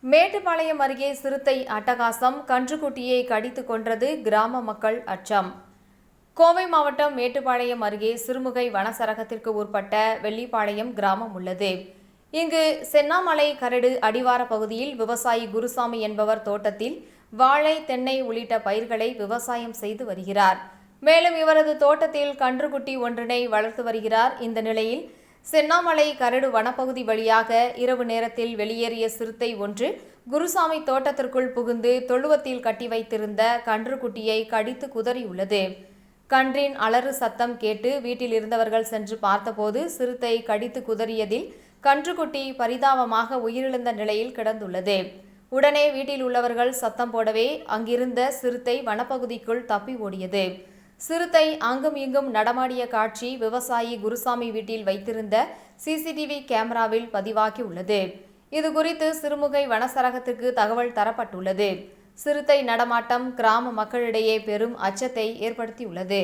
மேட்டுப்பாளையம் அருகே சிறுத்தை அட்டகாசம், கன்றுக்குட்டியை கடித்து கொன்றது, கிராம மக்கள் அச்சம். கோவை மாவட்டம் மேட்டுப்பாளையம் அருகே சிறுமுகை வனச்சரகத்திற்கு உட்பட்ட வெள்ளிப்பாளையம் கிராமம் உள்ளது. இங்கு சென்னாமலை கரடு அடிவார பகுதியில் விவசாயி குருசாமி என்பவர் தோட்டத்தில் வாழை, தென்னை உள்ளிட்ட பயிர்களை விவசாயம் செய்து வருகிறார். மேலும் இவரது தோட்டத்தில் கன்றுக்குட்டி ஒன்றினை வளர்த்து வருகிறார். இந்த நிலையில் சென்னாமலை கரடு வனப்பகுதி வழியாக இரவு நேரத்தில் வெளியேறிய சிறுத்தை ஒன்று குருசாமி தோட்டத்திற்குள் புகுந்து தொழுவத்தில் கட்டி வைத்திருந்த கன்றுக்குட்டியை கடித்து குதறியுள்ளது. கன்றின் அலறு சத்தம் கேட்டு வீட்டில் இருந்தவர்கள் சென்று பார்த்தபோது சிறுத்தை கடித்து குதறியதில் கன்றுக்குட்டி பரிதாபமாக உயிரிழந்த நிலையில் கிடந்துள்ளது. உடனே வீட்டில் உள்ளவர்கள் சத்தம் போடவே அங்கிருந்த சிறுத்தை வனப்பகுதிக்குள் தப்பி ஓடியது. சிறுத்தை அங்கும் இங்கும் நடமாடிய காட்சி விவசாயி குருசாமி வீட்டில் வைத்திருந்த சிசிடிவி கேமராவில் பதிவாகியுள்ளது. இதுகுறித்து சிறுமுகை வனச்சரகத்திற்கு தகவல் தரப்பட்டுள்ளது. சிறுத்தை நடமாட்டம் கிராம மக்களிடையே பெரும் அச்சத்தை ஏற்படுத்தியுள்ளது.